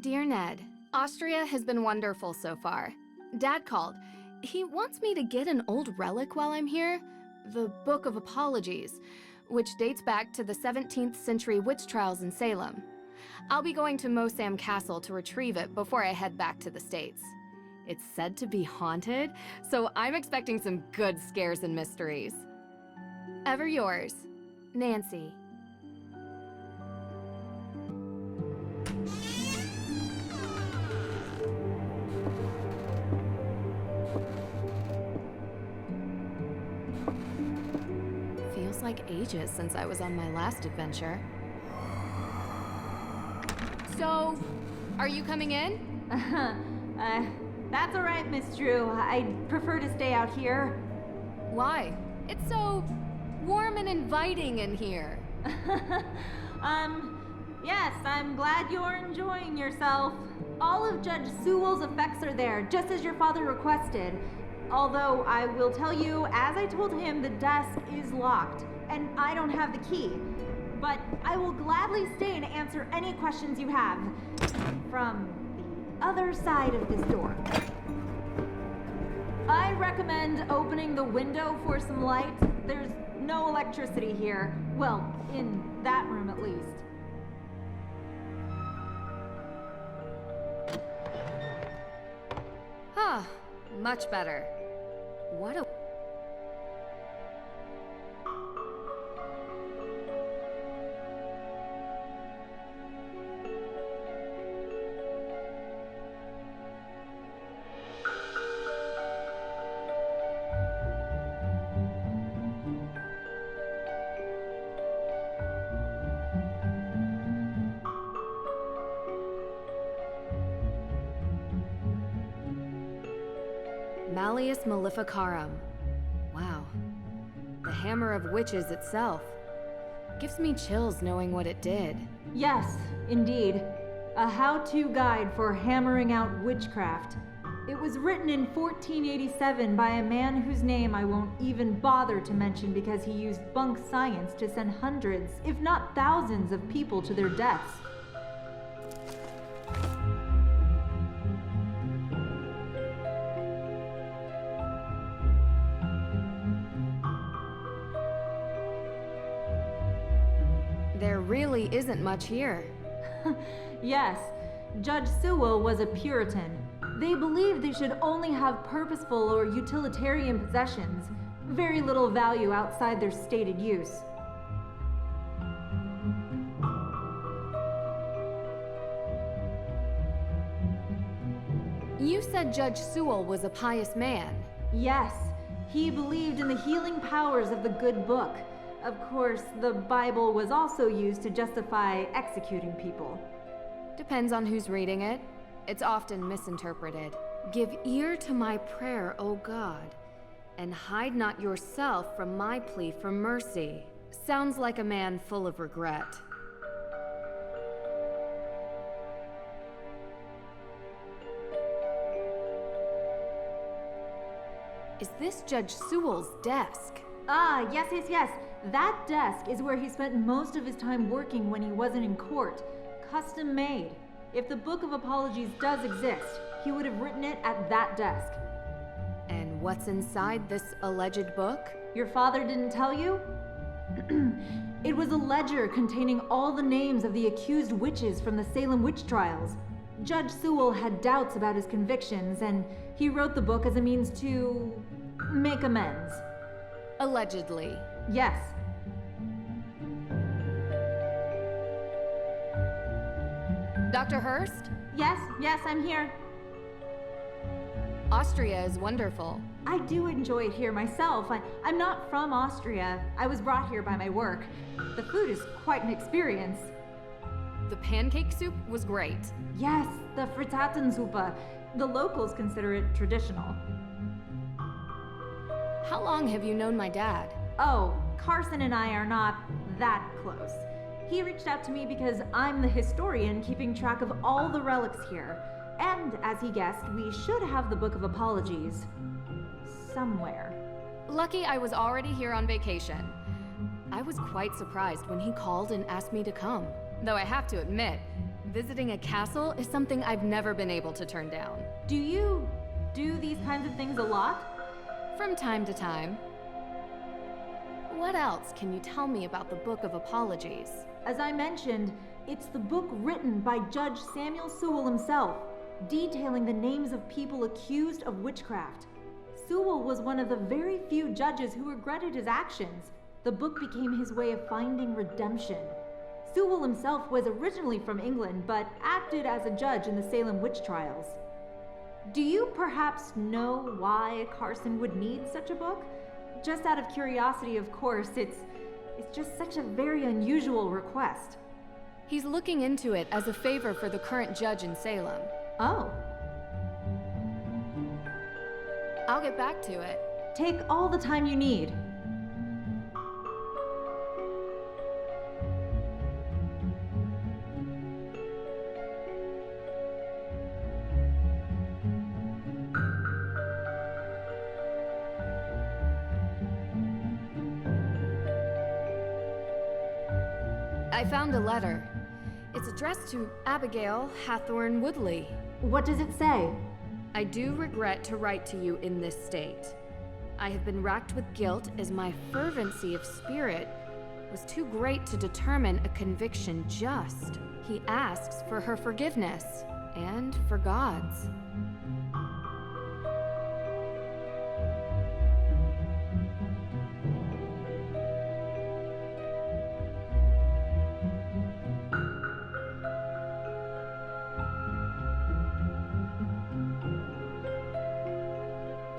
Dear Ned, Austria has been wonderful so far. Dad called. He wants me to get an old relic while I'm here, the Book of Apologies, which dates back to the 17th century witch trials in Salem. I'll be going to Mosam Castle to retrieve it before I head back to the States. It's said to be haunted, so I'm expecting some good scares and mysteries. Ever yours, Nancy. Feels like ages since I was on my last adventure. So, are you coming in? That's all right, Miss Drew. I'd prefer to stay out here. Why? It's so warm and inviting in here. Yes, I'm glad you're enjoying yourself. All of Judge Sewell's effects are there, just as your father requested. Although, I will tell you, as I told him, the desk is locked, and I don't have the key. But I will gladly stay and answer any questions you have. From the other side of this door. I recommend opening the window for some light. There's no electricity here. Well, in that room at least. Huh, much better. What a... Malleus Maleficarum. Wow. The Hammer of Witches itself. Gives me chills knowing what it did. Yes, indeed. A how-to guide for hammering out witchcraft. It was written in 1487 by a man whose name I won't even bother to mention because he used bunk science to send hundreds, if not thousands, of people to their deaths. There really isn't much here. Yes, Judge Sewell was a Puritan. They believed they should only have purposeful or utilitarian possessions, very little value outside their stated use. You said Judge Sewell was a pious man. Yes, he believed in the healing powers of the good book. Of course, the Bible was also used to justify executing people. Depends on who's reading it. It's often misinterpreted. Give ear to my prayer, O God, and hide not yourself from my plea for mercy. Sounds like a man full of regret. Is this Judge Sewell's desk? Ah, yes. That desk is where he spent most of his time working when he wasn't in court. Custom made. If the Book of Apologies does exist, he would have written it at that desk. And what's inside this alleged book? Your father didn't tell you? It was a ledger containing all the names of the accused witches from the Salem witch trials. Judge Sewell had doubts about his convictions, and he wrote the book as a means to make amends. Allegedly. Yes. Dr. Hurst? Yes, I'm here. Austria is wonderful. I do enjoy it here myself. I'm not from Austria. I was brought here by my work. The food is quite an experience. The pancake soup was great. Yes, the Frittatensuppe. The locals consider it traditional. How long have you known my dad? Oh, Carson and I are not that close. He reached out to me because I'm the historian keeping track of all the relics here. And, as he guessed, we should have the Book of Apologies somewhere. Lucky I was already here on vacation. I was quite surprised when he called and asked me to come. Though I have to admit, Visiting a castle is something I've never been able to turn down. Do you do these kinds of things a lot? From time to time. What else can you tell me about the Book of Apologies? As I mentioned, it's the book written by Judge Samuel Sewell himself, detailing the names of people accused of witchcraft. Sewell was one of the very few judges who regretted his actions. The book became his way of finding redemption. Sewell himself was originally from England, but acted as a judge in the Salem witch trials. Do you perhaps know why Carson would need such a book? Just out of curiosity, of course, it's just such a very unusual request. He's looking into it as a favor for the current judge in Salem. Oh. I'll get back to it. Take all the time you need. I found a letter. It's addressed to Abigail Hathorne Woodley. What does it say? I do regret to write to you in this state. I have been racked with guilt as my fervency of spirit was too great to determine a conviction just. He asks for her forgiveness and for God's.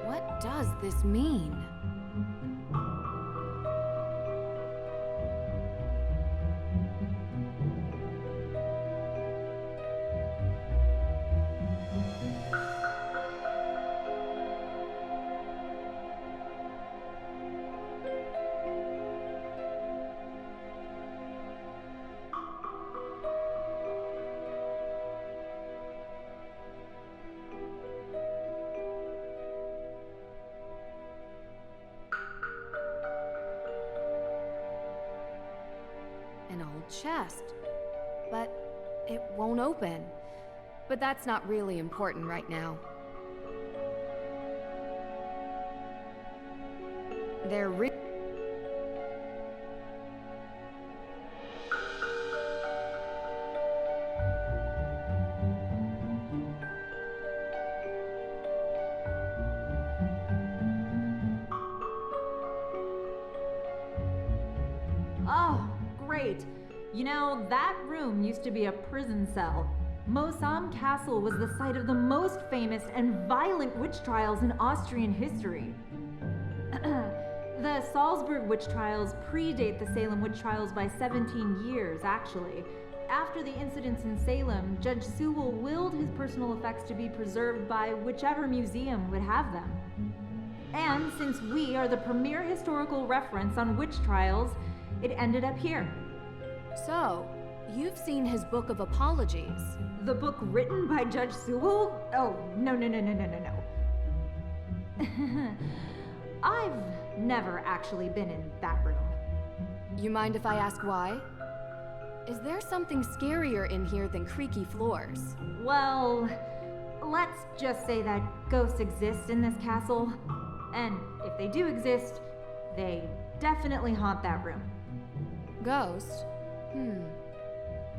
What does this mean? An old chest, but it won't open. But that's not really important right now. Oh, great. You know, that room used to be a prison cell. Mosam Castle was the site of the most famous and violent witch trials in Austrian history. The Salzburg witch trials predate the Salem witch trials by 17 years, actually. After the incidents in Salem, Judge Sewell willed his personal effects to be preserved by whichever museum would have them. And since we are the premier historical reference on witch trials, it ended up here. So, you've seen his Book of Apologies. The book written by Judge Sewell? Oh, no. I've never actually been in that room. You mind if I ask why? Is there something scarier in here than creaky floors? Well, let's just say that ghosts exist in this castle. And if they do exist, they definitely haunt that room. Ghost?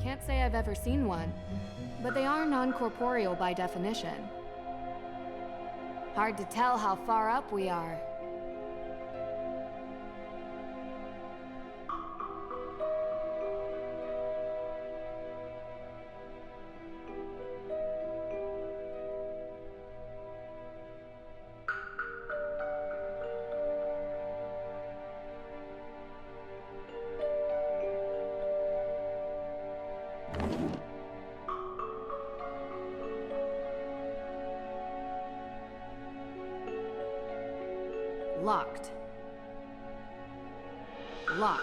Can't say I've ever seen one, but they are non-corporeal by definition. Hard to tell how far up we are. Locked. Locked.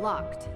locked.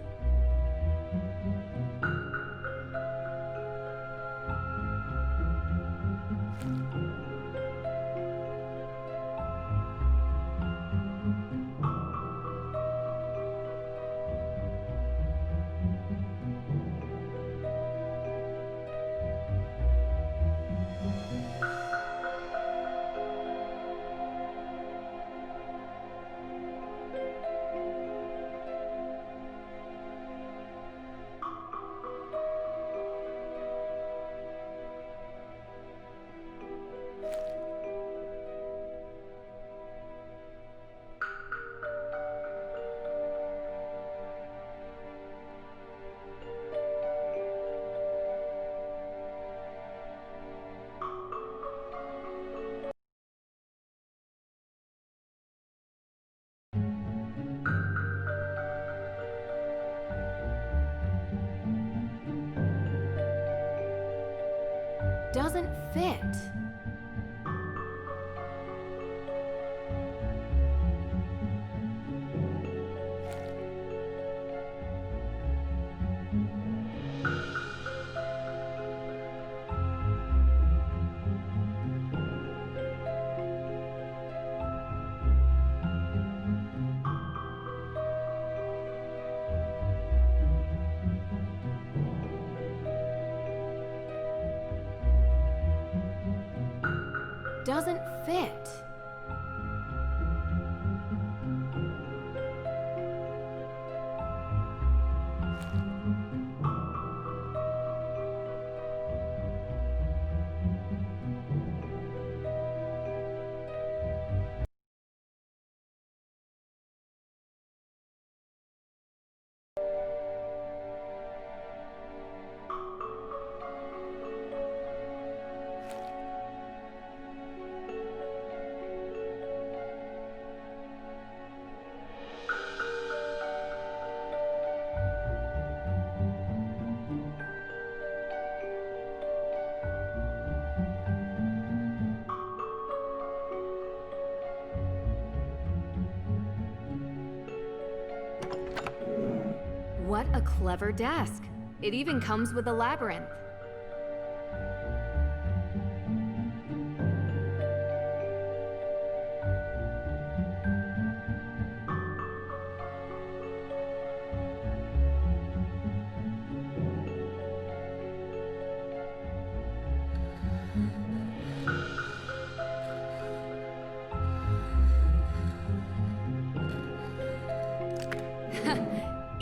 Doesn't fit. Doesn't fit. What a clever desk. It even comes with a labyrinth.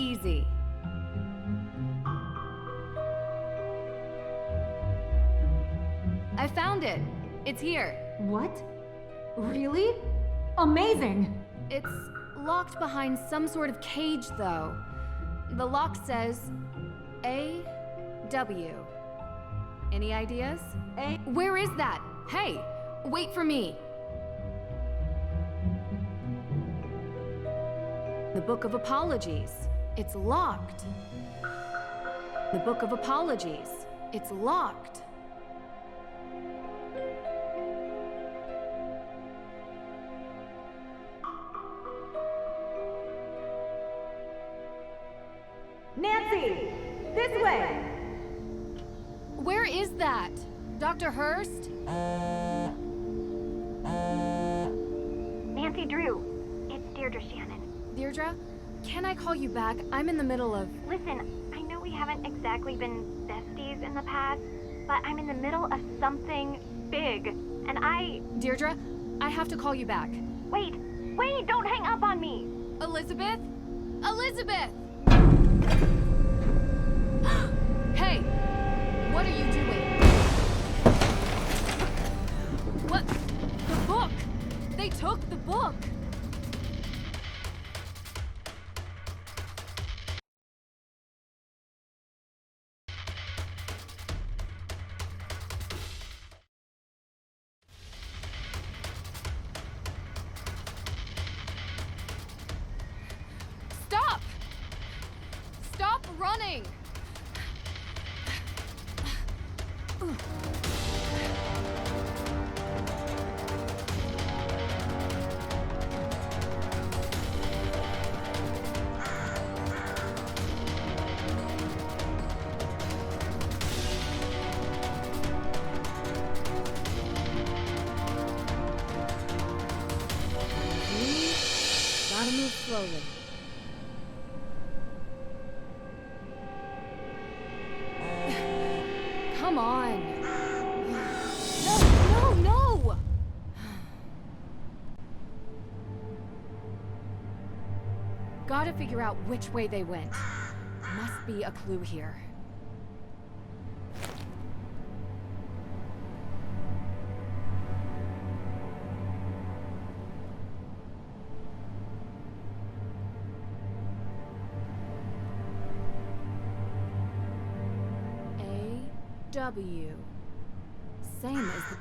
Easy. I found it. It's here. What? Really? Amazing! It's locked behind some sort of cage, though. The lock says A.W. Any ideas? Where is that? Hey, wait for me. The Book of Apologies. It's locked. The Book of Apologies. It's locked. Nancy! This way! Where is that? Dr. Hurst? Nancy Drew, it's Deirdre Shannon. Deirdre, can I call you back? I'm in the middle of... Listen, I know we haven't exactly been besties in the past, but I'm in the middle of something big, and Deirdre, I have to call you back. Wait, don't hang up on me! Elizabeth? Elizabeth! Hey, what are you doing? What? The book! They took the book! Stop! Stop running! Gotta move slowly. Come on. No, no, no! Gotta figure out which way they went. Must be a clue here. W. Same as the...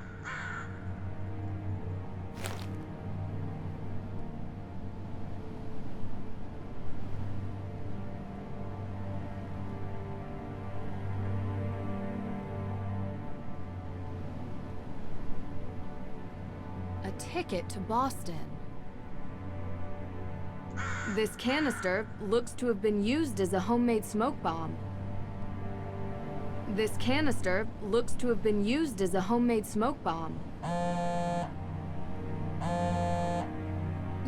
A ticket to Boston. This canister looks to have been used as a homemade smoke bomb. This canister looks to have been used as a homemade smoke bomb.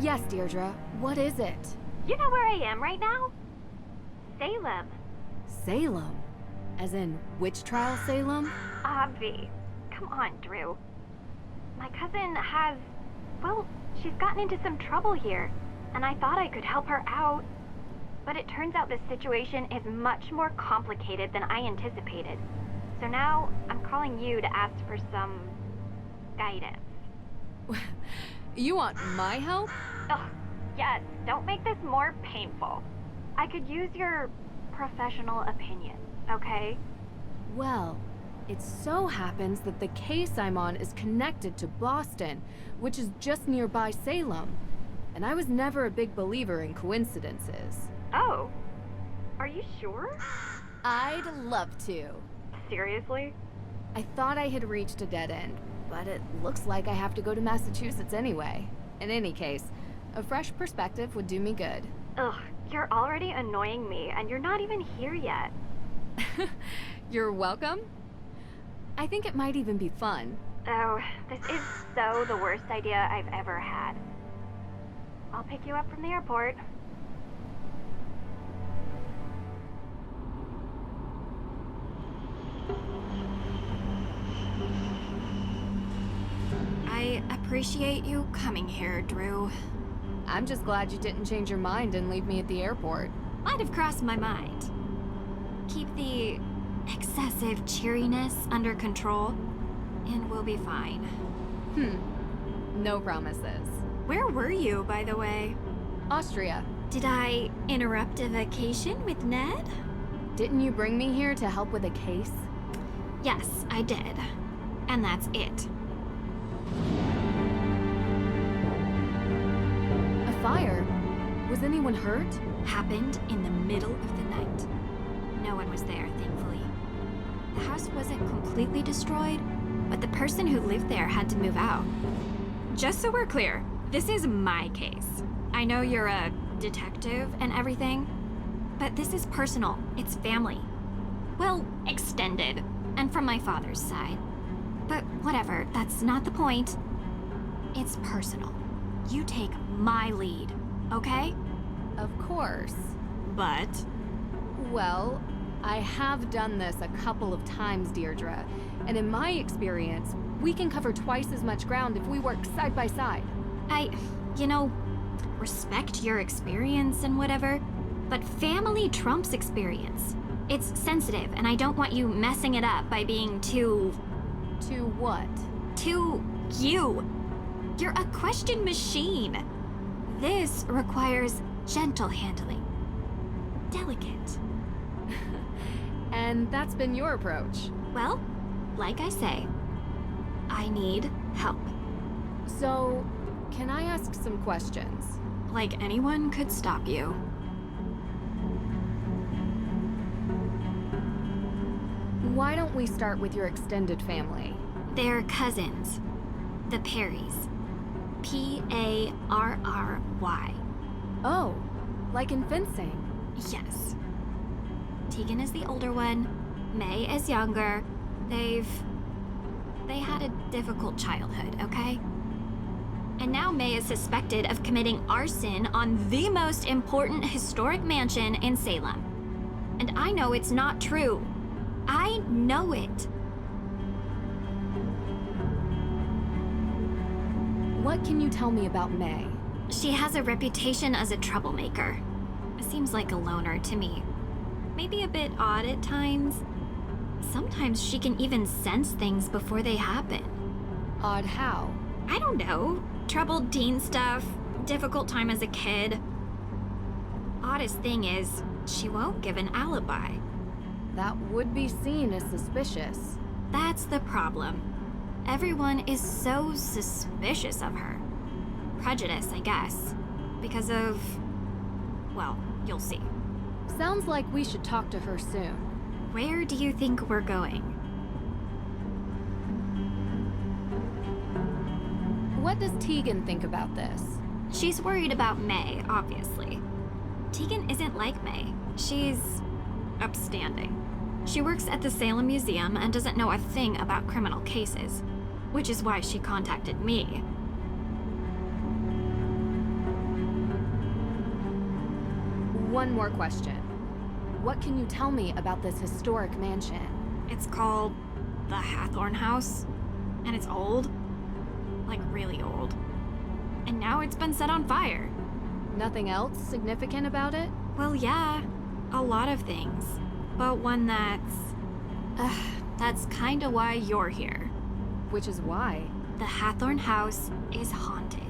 Yes, Deirdre. What is it? You know where I am right now? Salem. Salem? As in, witch trial Salem? Obvi. Come on, Drew. My cousin has... well, she's gotten into some trouble here, and I thought I could help her out. But it turns out this situation is much more complicated than I anticipated. So now, I'm calling you to ask for some... guidance. You want my help? Ugh, yes, don't make this more painful. I could use your professional opinion, okay? Well, it so happens that the case I'm on is connected to Boston, which is just nearby Salem. And I was never a big believer in coincidences. Oh, are you sure? I'd love to. Seriously? I thought I had reached a dead end, but it looks like I have to go to Massachusetts anyway. In any case, a fresh perspective would do me good. Ugh, you're already annoying me, and you're not even here yet. You're welcome. I think it might even be fun. Oh, this is so the worst idea I've ever had. I'll pick you up from the airport. I appreciate you coming here, Drew. I'm just glad you didn't change your mind and leave me at the airport. Might have crossed my mind. Keep the excessive cheeriness under control, and we'll be fine. No promises. Where were you, by the way? Austria. Did I interrupt a vacation with Ned? Didn't you bring me here to help with a case? Yes, I did. And that's it. A fire? Was anyone hurt? Happened in the middle of the night. No one was there, thankfully. The house wasn't completely destroyed, but the person who lived there had to move out. Just so we're clear, this is my case. I know you're a detective and everything, but this is personal. It's family. Well, extended, and from my father's side. But whatever, that's not the point. It's personal. You take my lead, okay? Of course. But... Well, I have done this a couple of times, Deirdre. And in my experience, we can cover twice as much ground if we work side by side. You know, respect your experience and whatever, but family trumps experience. It's sensitive, and I don't want you messing it up by being too... To what? Too you. You're a question machine. This requires gentle handling. Delicate. And that's been your approach. Well, like I say, I need help. So, can I ask some questions? Like anyone could stop you. Why don't we start with your extended family? They're cousins. The Parrys. Parry. Oh, like in fencing. Yes. Tegan is the older one. Mei is younger. They had a difficult childhood, okay? And now Mei is suspected of committing arson on the most important historic mansion in Salem. And I know it's not true. I know it. What can you tell me about Mei? She has a reputation as a troublemaker. Seems like a loner to me. Maybe a bit odd at times. Sometimes she can even sense things before they happen. Odd how? I don't know. Troubled teen stuff, difficult time as a kid. Oddest thing is, she won't give an alibi. That would be seen as suspicious. That's the problem. Everyone is so suspicious of her. Prejudice, I guess. Because of... well, you'll see. Sounds like we should talk to her soon. Where do you think we're going? What does Tegan think about this? She's worried about Mei, obviously. Tegan isn't like Mei. She's upstanding. She works at the Salem Museum and doesn't know a thing about criminal cases, which is why she contacted me. One more question. What can you tell me about this historic mansion? It's called the Hathorne House, and it's old. Like really old. And now it's been set on fire. Nothing else significant about it? Well, yeah, a lot of things. But one that's kinda why you're here. Which is why? The Hathorne House is haunted.